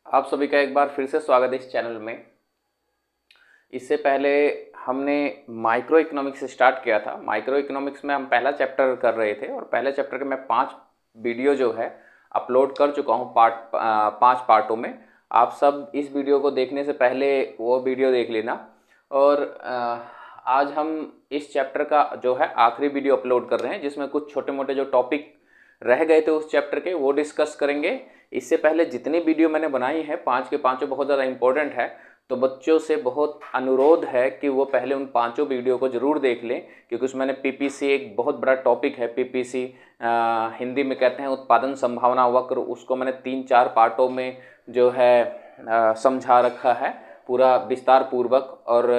आप सभी का एक बार फिर से स्वागत है इस चैनल में। इससे पहले हमने माइक्रो इकोनॉमिक्स से स्टार्ट किया था। माइक्रो इकोनॉमिक्स में हम पहला चैप्टर कर रहे थे और पहले चैप्टर के मैं 5 वीडियो जो है अपलोड कर चुका हूँ 5 पार्टों में। आप सब इस वीडियो को देखने से पहले वो वीडियो देख लेना। और आज हम इस चैप्टर का जो है आखिरी वीडियो अपलोड कर रहे हैं, जिसमें कुछ छोटे मोटे जो टॉपिक रह गए थे उस चैप्टर के वो डिस्कस करेंगे। इससे पहले जितनी वीडियो मैंने बनाई है 5 के 5 बहुत ज़्यादा इंपॉर्टेंट है, तो बच्चों से बहुत अनुरोध है कि वो पहले उन 5 वीडियो को ज़रूर देख लें, क्योंकि उसमें पीपीसी एक बहुत बड़ा टॉपिक है। पीपीसी हिंदी में कहते हैं उत्पादन संभावना वक्र। उसको मैंने 3-4 पार्टों में जो है समझा रखा है पूरा विस्तार पूर्वक। और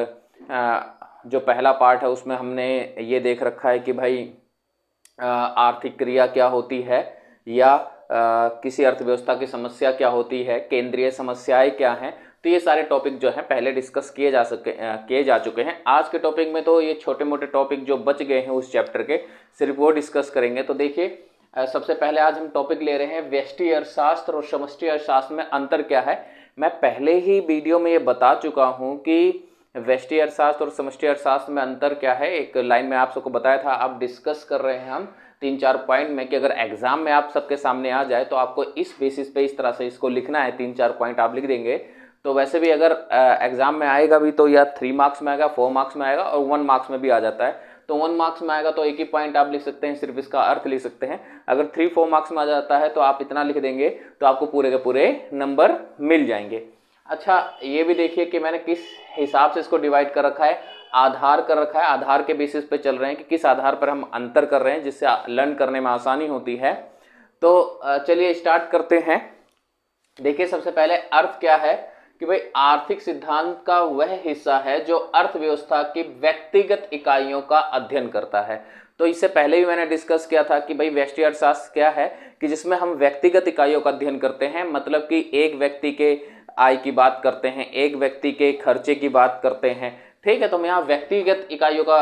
जो पहला पार्ट है उसमें हमने ये देख रखा है कि भाई आर्थिक क्रिया क्या होती है, या किसी अर्थव्यवस्था की समस्या क्या होती है, केंद्रीय समस्याएं क्या हैं। तो ये सारे टॉपिक जो हैं पहले डिस्कस किए जा चुके हैं। आज के टॉपिक में तो ये छोटे मोटे टॉपिक जो बच गए हैं उस चैप्टर के, सिर्फ वो डिस्कस करेंगे। तो देखिए, सबसे पहले आज हम टॉपिक ले रहे हैं व्यष्टि अर्थशास्त्र और समष्टि अर्थशास्त्र में अंतर क्या है। मैं पहले ही वीडियो में ये बता चुका हूँ कि व्यष्टि अर्थशास्त्र और समष्टि अर्थशास्त्र में अंतर क्या है। एक लाइन में आप सबको बताया था। आप डिस्कस कर रहे हैं हम 3-4 पॉइंट में कि अगर एग्जाम में आप सबके सामने आ जाए तो आपको इस बेसिस पे इस तरह से इसको लिखना है। 3-4 पॉइंट आप लिख देंगे तो वैसे भी अगर एग्जाम में आएगा भी तो या 3 मार्क्स में आएगा, 4 मार्क्स में आएगा और 1 मार्क्स में भी आ जाता है। तो 1 मार्क्स में आएगा तो एक ही पॉइंट आप लिख सकते हैं, सिर्फ इसका अर्थ लिख सकते हैं। अगर 3-4 मार्क्स में आ जाता है तो आप इतना लिख देंगे तो आपको पूरे के पूरे नंबर मिल जाएंगे। अच्छा, ये भी देखिए कि मैंने किस हिसाब से इसको डिवाइड कर रखा है। आधार कर रखा है, आधार के बेसिस पे चल रहे हैं कि किस आधार पर हम अंतर कर रहे हैं, जिससे लर्न करने में आसानी होती है। तो चलिए स्टार्ट करते हैं। देखिए, सबसे पहले अर्थ क्या है कि भाई आर्थिक सिद्धांत का वह हिस्सा है जो अर्थव्यवस्था की व्यक्तिगत इकाइयों का अध्ययन करता है। तो इससे पहले भी मैंने डिस्कस किया था कि भाई व्यष्टि अर्थशास्त्र क्या है, कि जिसमें हम व्यक्तिगत इकाइयों का अध्ययन करते हैं। मतलब कि एक व्यक्ति के आय की बात करते हैं, एक व्यक्ति के खर्चे की बात करते हैं। ठीक है, तो हम यहाँ व्यक्तिगत इकाइयों का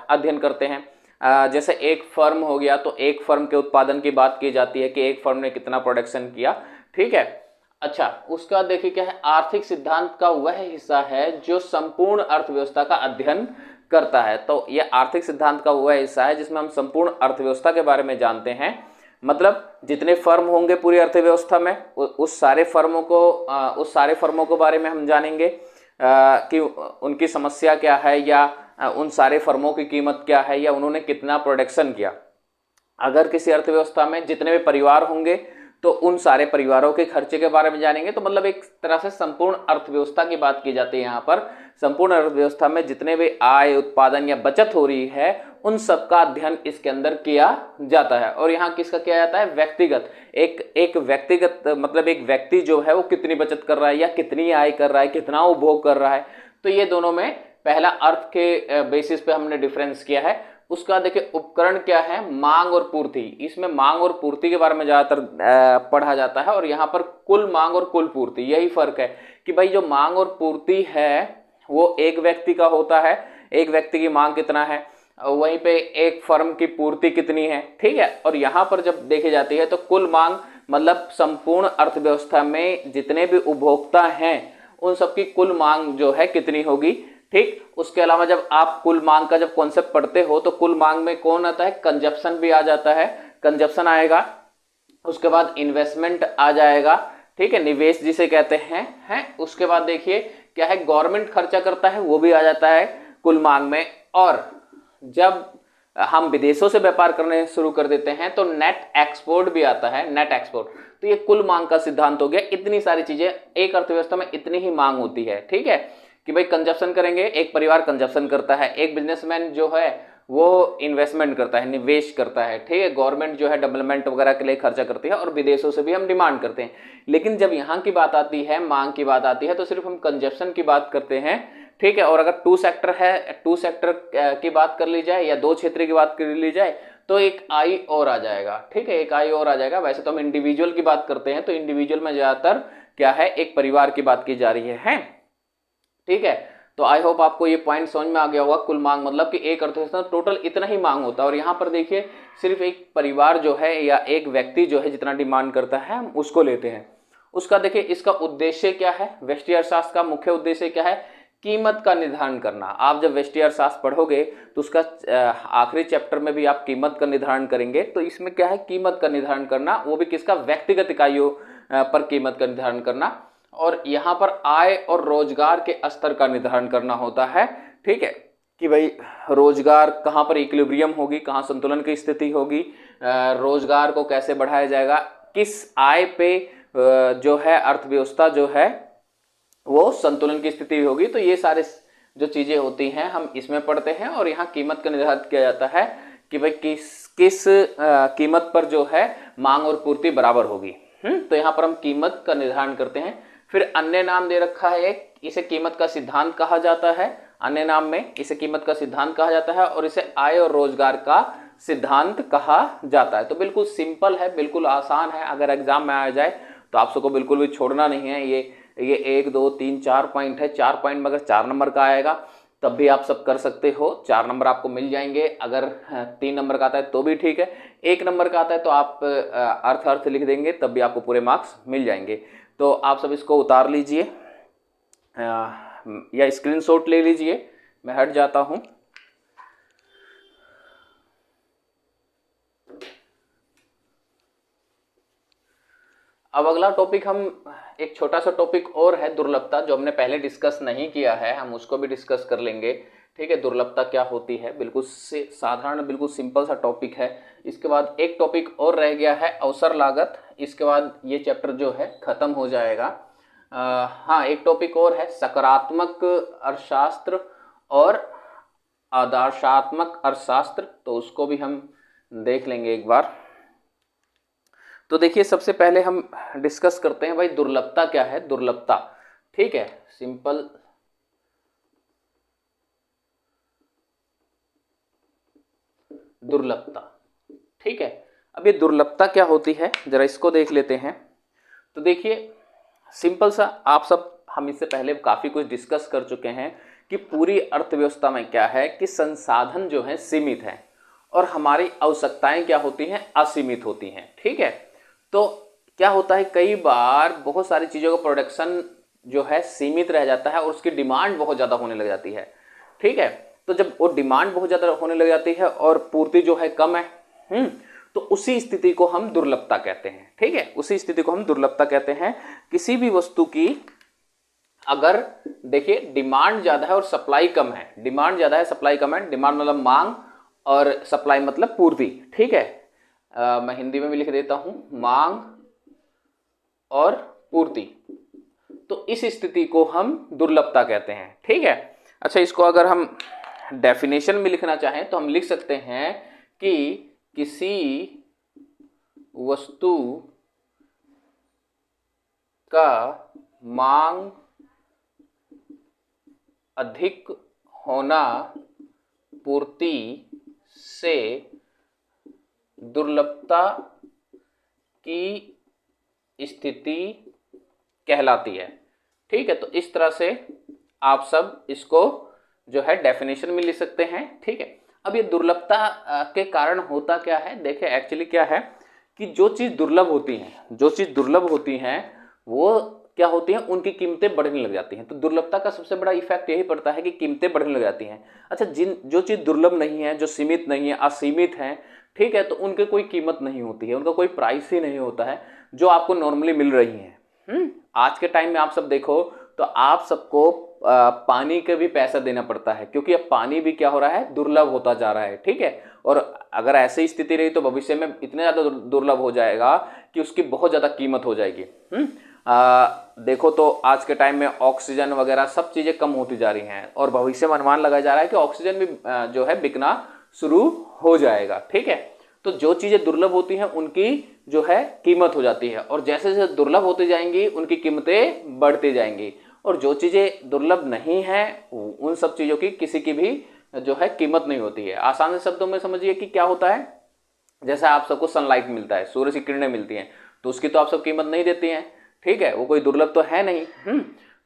अध्ययन करते हैं। जैसे एक फर्म हो गया तो एक फर्म के उत्पादन की बात की जाती है कि एक फर्म ने कितना प्रोडक्शन किया। ठीक है, अच्छा, उसका देखिए क्या है, आर्थिक सिद्धांत का वह हिस्सा है जो संपूर्ण अर्थव्यवस्था का अध्ययन करता है। तो यह आर्थिक सिद्धांत का वह हिस्सा है जिसमें हम संपूर्ण अर्थव्यवस्था के बारे में जानते हैं। मतलब जितने फर्म होंगे पूरी अर्थव्यवस्था में उस सारे फर्मों के बारे में हम जानेंगे कि उनकी समस्या क्या है, या उन सारे फर्मों की कीमत क्या है, या उन्होंने कितना प्रोडक्शन किया। अगर किसी अर्थव्यवस्था में जितने भी परिवार होंगे तो उन सारे परिवारों के खर्चे के बारे में जानेंगे। तो मतलब एक तरह से संपूर्ण अर्थव्यवस्था की बात की जाती है। यहाँ पर संपूर्ण अर्थव्यवस्था में जितने भी आय, उत्पादन या बचत हो रही है उन सब का अध्ययन इसके अंदर किया जाता है। और यहाँ किसका किया जाता है? व्यक्तिगत। एक व्यक्तिगत मतलब एक व्यक्ति जो है वो कितनी बचत कर रहा है, या कितनी आय कर रहा है, कितना उपभोग कर रहा है। तो ये दोनों में पहला अर्थ के बेसिस पे हमने डिफरेंस किया है। उसका देखिए उपकरण क्या है, मांग और पूर्ति। इसमें मांग और पूर्ति के बारे में ज्यादातर पढ़ा जाता है, और यहाँ पर कुल मांग और कुल पूर्ति, यही फर्क है कि भाई जो मांग और पूर्ति है वो एक व्यक्ति का होता है, एक व्यक्ति की मांग कितना है, वहीं पे एक फर्म की पूर्ति कितनी है। ठीक है, और यहाँ पर जब देखी जाती है तो कुल मांग मतलब संपूर्ण अर्थव्यवस्था में जितने भी उपभोक्ता हैं उन सबकी कुल मांग जो है कितनी होगी। ठीक, उसके अलावा जब आप कुल मांग का जब कॉन्सेप्ट पढ़ते हो तो कुल मांग में कौन आता है? कंजप्शन भी आ जाता है, कंजप्शन आएगा। उसके बाद इन्वेस्टमेंट आ जाएगा। ठीक है, निवेश जिसे कहते हैं। उसके बाद देखिए क्या है, गवर्नमेंट खर्चा करता है, वो भी आ जाता है कुल मांग में। और जब हम विदेशों से व्यापार करने शुरू कर देते हैं तो नेट एक्सपोर्ट भी आता है, नेट एक्सपोर्ट। तो ये कुल मांग का सिद्धांत हो गया। इतनी सारी चीजें, एक अर्थव्यवस्था में इतनी ही मांग होती है। ठीक है, कि भाई कंजप्शन करेंगे, एक परिवार कंजप्शन करता है, एक बिजनेसमैन जो है वो इन्वेस्टमेंट करता है, निवेश करता है। ठीक है, गवर्नमेंट जो है डेवलपमेंट वगैरह के लिए खर्चा करती है, और विदेशों से भी हम डिमांड करते हैं। लेकिन जब यहाँ की बात आती है, मांग की बात आती है, तो सिर्फ हम कंजप्शन की बात करते हैं। ठीक है, और अगर 2 सेक्टर है, 2 सेक्टर की बात कर ली जाए या 2 क्षेत्र की बात कर ली जाए तो एक आई और आ जाएगा। ठीक है, एक आई और आ जाएगा। वैसे तो हम इंडिविजुअल की बात करते हैं, तो इंडिविजुअल में ज्यादातर क्या है, एक परिवार की बात की जा रही है। ठीक है, तो आई होप आपको ये पॉइंट समझ में आ गया होगा। कुल मांग मतलब कि एक अर्थव्यवस्था में टोटल इतना ही मांग होता है। और यहाँ पर देखिए सिर्फ एक परिवार जो है या एक व्यक्ति जो है जितना डिमांड करता है हम उसको लेते हैं। उसका देखिए इसका उद्देश्य क्या है, व्यष्टि अर्थशास्त्र का मुख्य उद्देश्य क्या है, कीमत का निर्धारण करना। आप जब व्यष्टि अर्थशास्त्र पढ़ोगे तो उसका आखिरी चैप्टर में भी आप कीमत का निर्धारण करेंगे, तो इसमें क्या है, कीमत का निर्धारण करना, वो भी किसका, व्यक्तिगत इकाइयों पर कीमत का निर्धारण करना, और यहाँ पर आय और रोजगार के स्तर का निर्धारण करना होता है। ठीक है, कि भाई रोजगार कहाँ पर इक्विलिब्रियम होगी, कहाँ संतुलन की स्थिति होगी, रोजगार को कैसे बढ़ाया जाएगा, किस आय पे जो है अर्थव्यवस्था जो है वो संतुलन की स्थिति होगी। तो ये सारे जो चीजें होती हैं हम इसमें पढ़ते हैं, और यहाँ कीमत का निर्धारित किया जाता है कि भाई किस कीमत पर जो है मांग और पूर्ति बराबर होगी। तो यहाँ पर हम कीमत का निर्धारण करते हैं। फिर अन्य नाम दे रखा है एक, इसे कीमत का सिद्धांत कहा जाता है, अन्य नाम में इसे कीमत का सिद्धांत कहा जाता है, और इसे आय और रोजगार का सिद्धांत कहा जाता है। तो बिल्कुल सिंपल है, बिल्कुल आसान है, अगर एग्जाम में आ जाए तो आप सबको बिल्कुल भी छोड़ना नहीं है। ये 1 2 3 4 पॉइंट है, 4 पॉइंट में अगर 4 नंबर का आएगा तब भी आप सब कर सकते हो, 4 नंबर आपको मिल जाएंगे। अगर 3 नंबर का आता है तो भी ठीक है, 1 नंबर का आता है तो आप अर्थ लिख देंगे तब भी आपको पूरे मार्क्स मिल जाएंगे। तो आप सब इसको उतार लीजिए या स्क्रीनशॉट ले लीजिए, मैं हट जाता हूं। अब अगला टॉपिक हम एक छोटा सा टॉपिक और है, दुर्लभता, जो हमने पहले डिस्कस नहीं किया है, हम उसको भी डिस्कस कर लेंगे। ठीक है, दुर्लभता क्या होती है, बिल्कुल साधारण, बिल्कुल सिंपल सा टॉपिक है। इसके बाद एक टॉपिक और रह गया है, अवसर लागत। इसके बाद ये चैप्टर जो है खत्म हो जाएगा। हाँ, एक टॉपिक और है, सकारात्मक अर्थशास्त्र और आदर्शात्मक अर्थशास्त्र, तो उसको भी हम देख लेंगे एक बार। तो देखिए सबसे पहले हम डिस्कस करते हैं भाई दुर्लभता क्या है, दुर्लभता। ठीक है, सिंपल दुर्लभता। ठीक है, अब ये दुर्लभता क्या होती है जरा इसको देख लेते हैं। तो देखिए सिंपल सा, आप सब हम इससे पहले काफी कुछ डिस्कस कर चुके हैं कि पूरी अर्थव्यवस्था में क्या है कि संसाधन जो है सीमित है और हमारी आवश्यकताएं क्या होती हैं, असीमित होती हैं। ठीक है, तो क्या होता है, कई बार बहुत सारी चीज़ों का प्रोडक्शन जो है सीमित रह जाता है और उसकी डिमांड बहुत ज़्यादा होने लग जाती है। ठीक है, तो जब वो डिमांड बहुत ज़्यादा होने लग जाती है और पूर्ति जो है कम है, तो उसी स्थिति को हम दुर्लभता कहते हैं। ठीक है, उसी स्थिति को हम दुर्लभता कहते हैं। किसी भी वस्तु की अगर देखिए डिमांड ज़्यादा है और सप्लाई कम है, डिमांड ज़्यादा है सप्लाई कम है, डिमांड मतलब मांग और सप्लाई मतलब पूर्ति। ठीक है, मैं हिंदी में भी लिख देता हूं, मांग और पूर्ति, तो इस स्थिति को हम दुर्लभता कहते हैं। ठीक है, अच्छा इसको अगर हम डेफिनेशन में लिखना चाहें तो हम लिख सकते हैं कि किसी वस्तु का मांग अधिक होना पूर्ति से दुर्लभता की स्थिति कहलाती है। ठीक है, तो इस तरह से आप सब इसको जो है डेफिनेशन में लिख सकते हैं। ठीक है, अब ये दुर्लभता के कारण होता क्या है, देखिए एक्चुअली क्या है कि जो चीज़ दुर्लभ होती हैं, जो चीज़ दुर्लभ होती हैं वो क्या होती हैं, उनकी कीमतें बढ़ने लग जाती हैं। तो दुर्लभता का सबसे बड़ा इफेक्ट यही पड़ता है कि कीमतें बढ़ने लग जाती हैं। अच्छा, जो चीज़ दुर्लभ नहीं है, जो सीमित नहीं है, असीमित है, ठीक है, तो उनके कोई कीमत नहीं होती है, उनका कोई प्राइस ही नहीं होता है जो आपको नॉर्मली मिल रही है। आज के टाइम में आप सब देखो तो आप सबको पानी के भी पैसा देना पड़ता है, क्योंकि अब पानी भी क्या हो रहा है, दुर्लभ होता जा रहा है। ठीक है, और अगर ऐसी स्थिति रही तो भविष्य में इतने ज़्यादा दुर्लभ हो जाएगा कि उसकी बहुत ज़्यादा कीमत हो जाएगी। देखो तो आज के टाइम में ऑक्सीजन वगैरह सब चीज़ें कम होती जा रही हैं और भविष्य में अनुमान लगाया जा रहा है कि ऑक्सीजन भी जो है बिकना शुरू हो जाएगा। ठीक है, तो जो चीज़ें दुर्लभ होती हैं उनकी जो है कीमत हो जाती है, और जैसे जैसे दुर्लभ होती जाएंगी उनकी कीमतें बढ़ती जाएंगी, और जो चीज़ें दुर्लभ नहीं हैं उन सब चीज़ों की किसी की भी जो है कीमत नहीं होती है। आसान शब्दों में समझिए कि क्या होता है, जैसे आप सबको सनलाइट मिलता है, सूर्य की किरणें मिलती हैं, तो उसकी तो आप सब कीमत नहीं देती हैं। ठीक है, वो कोई दुर्लभ तो है नहीं।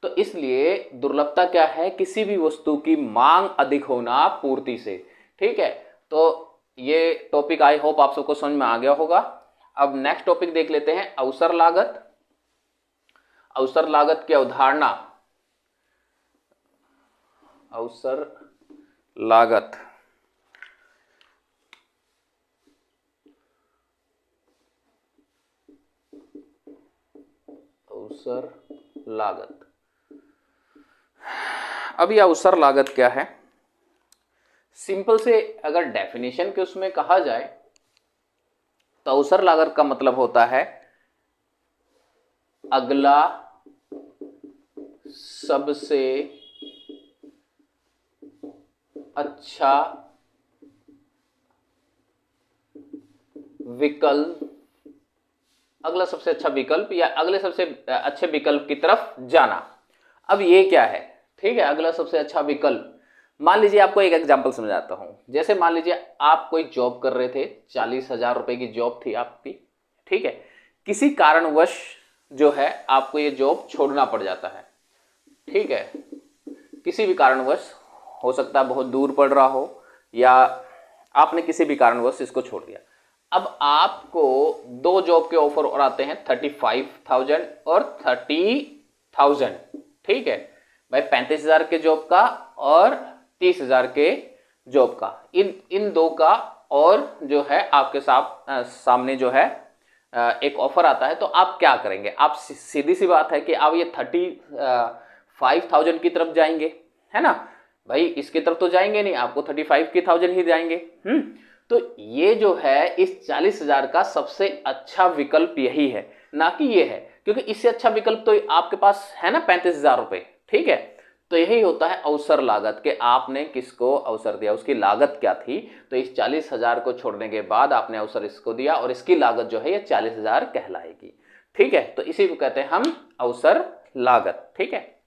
तो इसलिए दुर्लभता क्या है, किसी भी वस्तु की मांग अधिक होना पूर्ति से। ठीक है, तो ये टॉपिक आई होप आप सबको समझ में आ गया होगा। अब नेक्स्ट टॉपिक देख लेते हैं, अवसर लागत। अवसर लागत की अवधारणा, अवसर लागत, अवसर लागत। अब यह अवसर लागत क्या है? सिंपल से अगर डेफिनेशन के उसमें कहा जाए तो अवसर लागत का मतलब होता है अगला सबसे अच्छा विकल्प, अगला सबसे अच्छा विकल्प या अगले सबसे अच्छे विकल्प की तरफ जाना। अब ये क्या है? ठीक है, अगला सबसे अच्छा विकल्प। मान लीजिए आपको एक एग्जांपल समझाता हूं। जैसे मान लीजिए आप कोई जॉब कर रहे थे, 40,000 रुपए की जॉब थी आपकी, ठीक है। किसी कारणवश जो है आपको ये जॉब छोड़ना पड़ जाता है, ठीक है। किसी भी कारणवश, हो सकता है बहुत दूर पड़ रहा हो या आपने किसी भी कारणवश इसको छोड़ दिया। अब आपको दो जॉब के ऑफर और आते हैं, 35,000 और 30,000, ठीक है भाई, 35,000 के जॉब का और 30,000 के जॉब का, इन दो का और जो है आपके सामने जो है एक ऑफर आता है। तो आप क्या करेंगे? आप सीधी सी बात है कि आप ये 35,000 की तरफ जाएंगे, है ना भाई, इसकी तरफ तो जाएंगे नहीं, आपको 35,000 ही जाएंगे। तो ये जो है इस 40,000 का सबसे अच्छा विकल्प यही है, ना कि ये है, क्योंकि इससे अच्छा विकल्प तो आपके पास है ना 35,000 रुपए, ठीक है। तो यही होता है अवसर लागत, के आपने किसको अवसर दिया, उसकी लागत क्या थी। तो इस 40,000 को छोड़ने के बाद आपने अवसर इसको दिया और इसकी लागत जो है ये 40,000 कहलाएगी, ठीक है। तो इसी को कहते हैं हम अवसर लागत, ठीक है।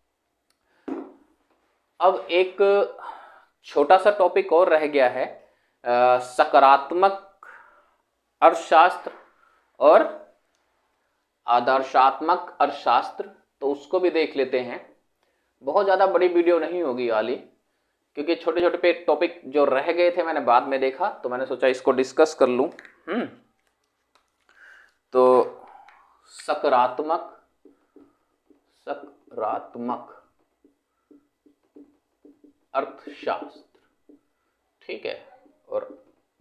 अब एक छोटा सा टॉपिक और रह गया है, सकारात्मक अर्थशास्त्र और आदर्शात्मक अर्थशास्त्र। तो उसको भी देख लेते हैं। बहुत ज़्यादा बड़ी वीडियो नहीं होगी वाली, क्योंकि छोटे छोटे पे टॉपिक जो रह गए थे मैंने बाद में देखा, तो मैंने सोचा इसको डिस्कस कर लूं। तो सकारात्मक अर्थशास्त्र, ठीक है, और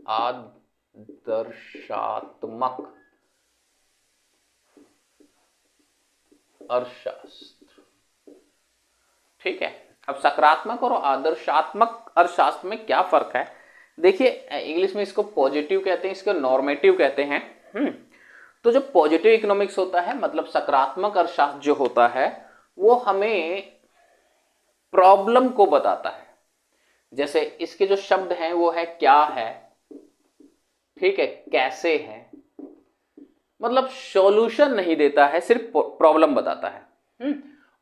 आदर्शात्मक अर्थशास्त्र, ठीक है। अब सकारात्मक और आदर्शात्मक अर्थशास्त्र में क्या फर्क है? देखिए, इंग्लिश में इसको पॉजिटिव कहते हैं, इसको नॉर्मेटिव कहते हैं। तो जो पॉजिटिव इकोनॉमिक्स होता है, मतलब सकारात्मक अर्थशास्त्र जो होता है, वो हमें प्रॉब्लम को बताता है। जैसे इसके जो शब्द हैं वो है क्या है, ठीक है, कैसे है, मतलब सॉल्यूशन नहीं देता है, सिर्फ प्रॉब्लम बताता है।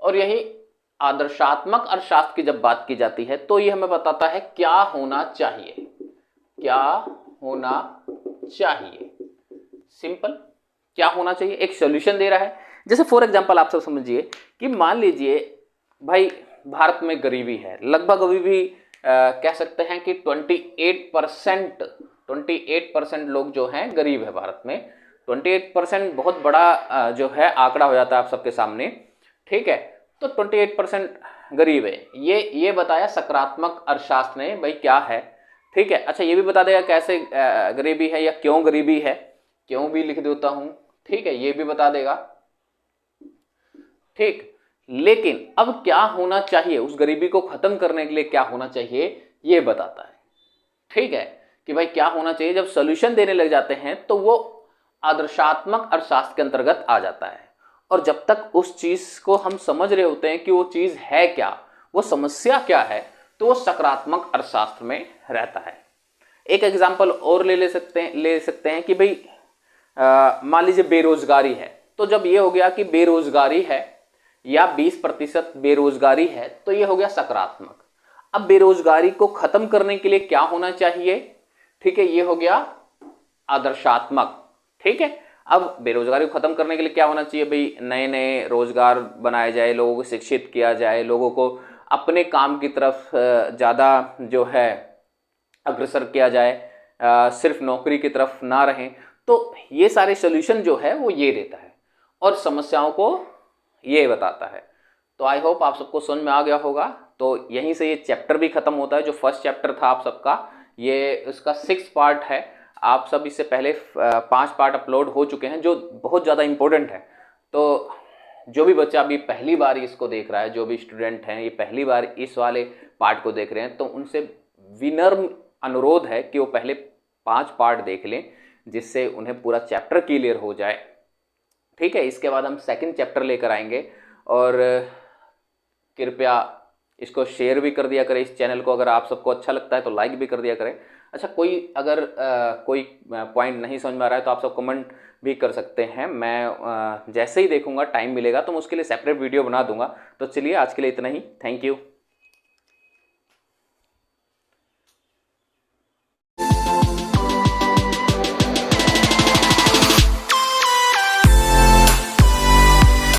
और यही आदर्शात्मक अर्थशास्त्र की जब बात की जाती है तो ये हमें बताता है क्या होना चाहिए, क्या होना चाहिए, सिंपल, क्या होना चाहिए, एक सॉल्यूशन दे रहा है। जैसे फॉर एग्जांपल आप सब समझिए कि मान लीजिए भाई भारत में गरीबी है, लगभग अभी भी कह सकते हैं कि 28% लोग जो हैं गरीब है भारत में। 28% बहुत बड़ा जो है आंकड़ा हो जाता है आप सबके सामने, ठीक है। तो 28% गरीब है, ये बताया सकारात्मक अर्थशास्त्र ने भाई क्या है, ठीक है। अच्छा, ये भी बता देगा कैसे गरीबी है या क्यों गरीबी है, क्यों भी लिख देता हूं, ठीक है, ये भी बता देगा, ठीक। लेकिन अब क्या होना चाहिए, उस गरीबी को खत्म करने के लिए क्या होना चाहिए ये बताता है, ठीक है, कि भाई क्या होना चाहिए। जब सॉल्यूशन देने लग जाते हैं तो वो आदर्शात्मक अर्थशास्त्र के अंतर्गत आ जाता है। और जब तक उस चीज को हम समझ रहे होते हैं कि वो चीज है क्या, वो समस्या क्या है, तो वो सकारात्मक अर्थशास्त्र में रहता है। एक एग्जाम्पल और ले सकते हैं कि भाई मान लीजिए बेरोजगारी है। तो जब ये हो गया कि बेरोजगारी है या 20% बेरोजगारी है, तो ये हो गया सकारात्मक। अब बेरोजगारी को खत्म करने के लिए क्या होना चाहिए, ठीक है, ये हो गया आदर्शात्मक, ठीक है। अब बेरोजगारी को खत्म करने के लिए क्या होना चाहिए भाई, नए नए रोजगार बनाए जाए, लोगों को शिक्षित किया जाए, लोगों को अपने काम की तरफ ज़्यादा जो है अग्रसर किया जाए, सिर्फ नौकरी की तरफ ना रहें। तो ये सारे सॉल्यूशन जो है वो ये देता है और समस्याओं को ये बताता है। तो आई होप आप सबको समझ में आ गया होगा। तो यहीं से ये चैप्टर भी ख़त्म होता है। जो फर्स्ट चैप्टर था आप सबका, ये उसका 6 पार्ट है। आप सब इससे पहले 5 पार्ट अपलोड हो चुके हैं जो बहुत ज़्यादा इम्पोर्टेंट है। तो जो भी बच्चा अभी पहली बार इसको देख रहा है, जो भी स्टूडेंट हैं ये पहली बार इस वाले पार्ट को देख रहे हैं, तो उनसे विनम्र अनुरोध है कि वो पहले 5 पार्ट देख लें, जिससे उन्हें पूरा चैप्टर क्लियर हो जाए। ठीक है, इसके बाद हम सेकंड चैप्टर लेकर आएंगे। और कृपया इसको शेयर भी कर दिया करें इस चैनल को। अगर आप सबको अच्छा लगता है तो लाइक भी कर दिया करें। अच्छा, कोई अगर कोई पॉइंट नहीं समझ में आ रहा है तो आप सब कमेंट भी कर सकते हैं। मैं जैसे ही देखूंगा, टाइम मिलेगा तो मैं उसके लिए सेपरेट वीडियो बना दूंगा। तो चलिए आज के लिए इतना ही। Thank you.